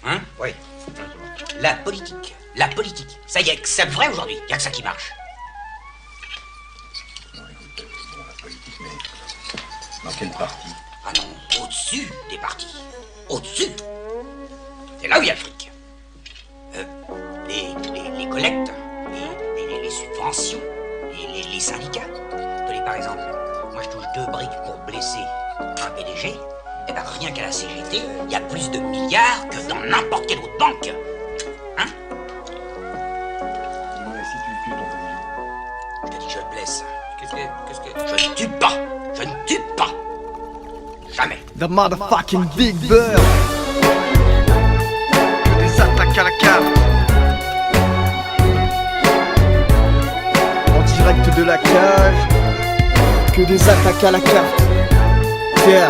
Hein? Oui. La politique. La politique. Ça y est, c'est vrai aujourd'hui. Y a que ça qui marche. Non, écoute, bon, la politique, mais dans quelle partie? Ah non, au-dessus des partis. Au-dessus. C'est là où il y a le fric. Les collectes, les subventions, les syndicats. Tenez, par exemple, moi je touche 2 briques pour blesser un PDG. Eh ben rien qu'à la CGT, il y a plus de milliards que dans n'importe quelle autre banque. Hein? Dis-moi, si tu tues ton PDG. Je te dis, je le blesse. Qu'est-ce que... Je ne tue pas. Je ne tue pas. Jamais. The motherfucking Big Bird. Des attaques à la cave. En direct de la cage. Que des attaques à la carte. Yeah.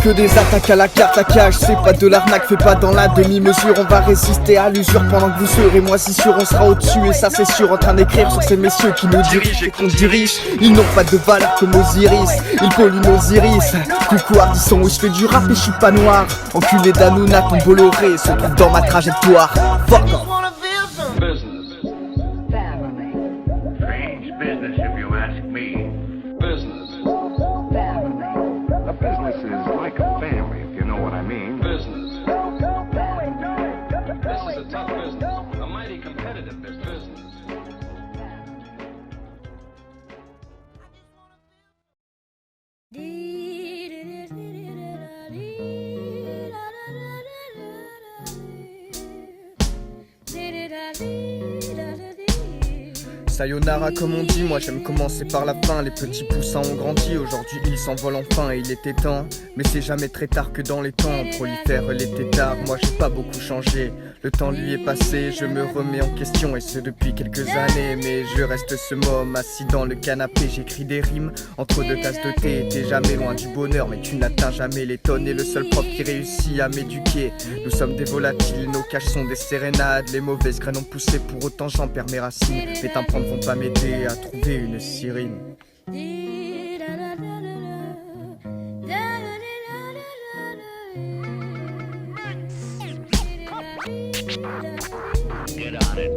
Que des attaques à la carte, la cage, c'est pas de l'arnaque, fais pas dans la demi-mesure. On va résister à l'usure pendant que vous serez moi si sûr, on sera au-dessus. Et ça c'est sûr, en train d'écrire sur ces messieurs qui nous dirigent et qu'on dirige. Ils n'ont pas de valeur comme Osiris, ils polluent nos iris. Coucou Ardisson, où je fais du rap et je suis pas noir. Enculé d'Anouna, ton Bolloré se trouve dans ma trajectoire. Fuck off. Business. Family. Strange business if you ask me. Business. Family. A business is like a family, if you know what I mean. Business. Family. This is a tough business. A mighty competitive business. Sayonara comme on dit, moi j'aime commencer par la fin. Les petits poussins ont grandi, aujourd'hui ils s'envolent enfin et il était temps. Mais c'est jamais très tard que dans les temps prolifèrent les têtards. Moi j'ai pas beaucoup changé, le temps lui est passé. Je me remets en question et ce depuis quelques années. Mais je reste ce môme assis dans le canapé. J'écris des rimes entre 2 tasses de thé. T'es jamais loin du bonheur mais tu n'atteins jamais les tonnes. Et le seul prof qui réussit à m'éduquer. Nous sommes des volatiles, nos caches sont des sérénades. Les mauvaises graines ont poussé, pour autant j'en perds mes racines. Les tympans vont pas m'aider à trouver une sirène. Get on it.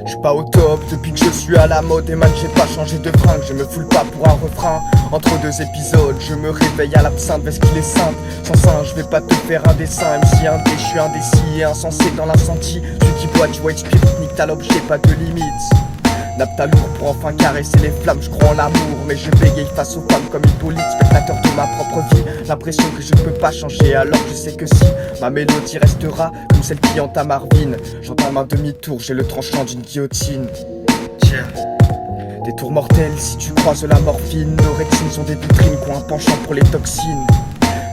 J'suis pas au top depuis que je suis à la mode. Et man j'ai pas changé de fringue, je me foule pas pour un refrain. Entre 2 épisodes, je me réveille à l'absinthe. Parce qu'il est simple, sans ça je vais pas te faire un dessin. MC indé, je suis indécis et insensé dans l'incendie. Celui qui boit du white spirit, nique ta lobe, j'ai pas de limite. Nappe ta lourd pour enfin caresser les flammes, je crois en l'amour. Mais je bégaye face aux femmes comme Hippolyte, spectateur de ma propre vie. L'impression que je ne peux pas changer alors je sais que si ma mélodie restera comme celle qui hante à Marvin. J'entame un demi-tour, j'ai le tranchant d'une guillotine. Tiens. Des tours mortels si tu croises la morphine. Nos rétines sont des vitrines qui ont un penchant pour les toxines.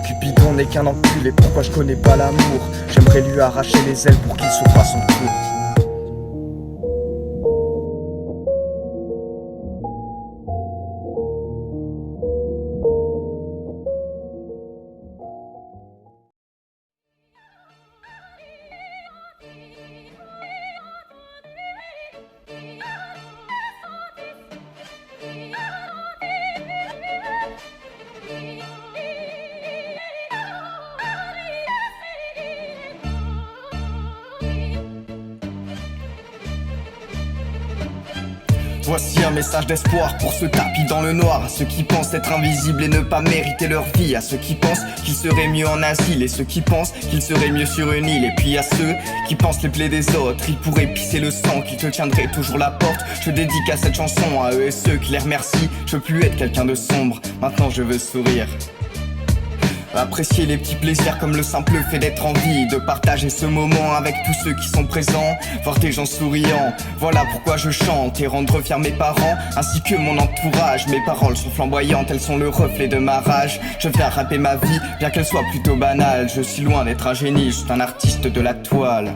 Cupidon n'est qu'un enculé, pourquoi je connais pas l'amour? J'aimerais lui arracher les ailes pour qu'il souffre à son tour. Voici un message d'espoir pour ceux tapis dans le noir. À ceux qui pensent être invisibles et ne pas mériter leur vie. À ceux qui pensent qu'il serait mieux en asile. Et ceux qui pensent qu'il serait mieux sur une île. Et puis à ceux qui pensent les plaies des autres. Ils pourraient pisser le sang qui te tiendrait toujours la porte. Je dédique à cette chanson à eux et ceux qui les remercient. Je veux plus être quelqu'un de sombre, maintenant je veux sourire. Apprécier les petits plaisirs comme le simple fait d'être en vie. De partager ce moment avec tous ceux qui sont présents. Voir des gens souriants, voilà pourquoi je chante. Et rendre fiers mes parents, ainsi que mon entourage. Mes paroles sont flamboyantes, elles sont le reflet de ma rage. Je viens rapper ma vie, bien qu'elle soit plutôt banale. Je suis loin d'être un génie, je suis un artiste de la toile.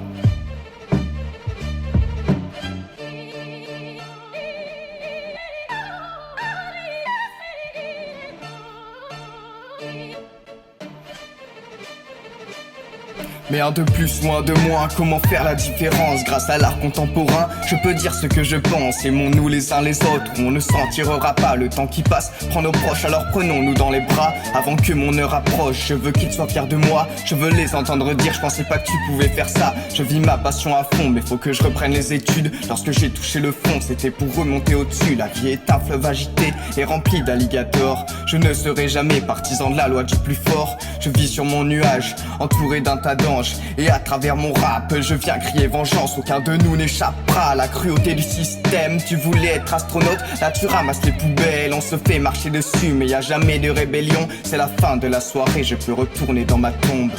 Mais un de plus ou un de moins, comment faire la différence? Grâce à l'art contemporain, je peux dire ce que je pense. Aimons-nous les uns les autres, on ne s'en tirera pas. Le temps qui passe prend nos proches, alors prenons-nous dans les bras avant que mon heure approche. Je veux qu'ils soient fiers de moi, je veux les entendre dire je pensais pas que tu pouvais faire ça. Je vis ma passion à fond, mais faut que je reprenne les études. Lorsque j'ai touché le fond, c'était pour remonter au-dessus. La vie est un fleuve agité et rempli d'alligators. Je ne serai jamais partisan de la loi du plus fort. Je vis sur mon nuage, entouré d'un tas d'anges. Et à travers mon rap, je viens crier vengeance. Aucun de nous n'échappera à la cruauté du système. Tu voulais être astronaute, là tu ramasses les poubelles. On se fait marcher dessus, mais y a jamais de rébellion. C'est la fin de la soirée, je peux retourner dans ma tombe.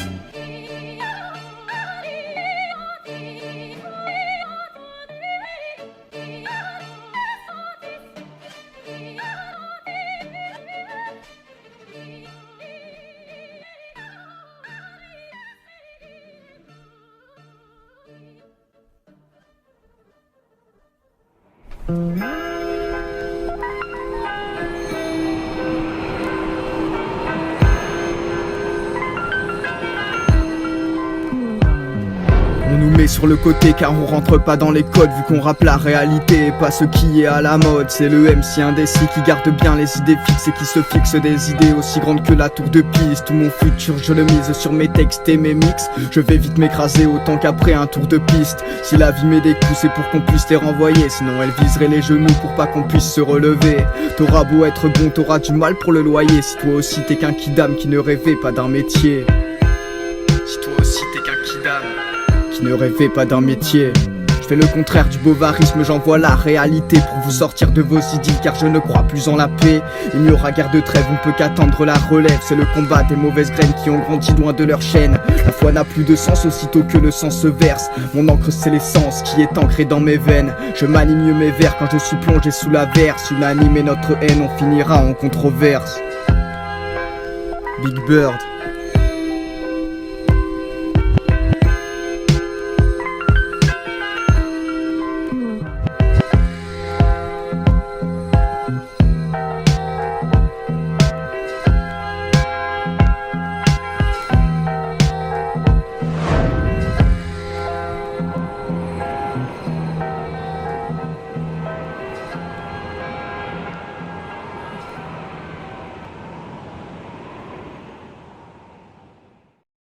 On nous met sur le côté car on rentre pas dans les codes. Vu qu'on rappe la réalité et pas ce qui est à la mode. C'est le MC indécis qui garde bien les idées fixes et qui se fixe des idées aussi grandes que la tour de Pise. Tout mon futur je le mise sur mes textes et mes mix. Je vais vite m'écraser autant qu'après un tour de piste. Si la vie met des coups c'est pour qu'on puisse les renvoyer. Sinon elle viserait les genoux pour pas qu'on puisse se relever. T'auras beau être bon, t'auras du mal pour le loyer. Si toi aussi t'es qu'un kidam qui ne rêvait pas d'un métier. Si toi aussi t'es qu'un kidam qui ne rêvait pas d'un métier. Je fais le contraire du bovarisme, j'envoie la réalité pour vous sortir de vos idylles, car je ne crois plus en la paix. Il n'y aura guère de trêve, on peut qu'attendre la relève. C'est le combat des mauvaises graines qui ont grandi loin de leur chaîne. La foi n'a plus de sens aussitôt que le sang se verse. Mon encre c'est l'essence qui est ancrée dans mes veines. Je manie mieux mes vers quand je suis plongé sous la verse. Unanime est notre haine, on finira en controverse. Big Bird.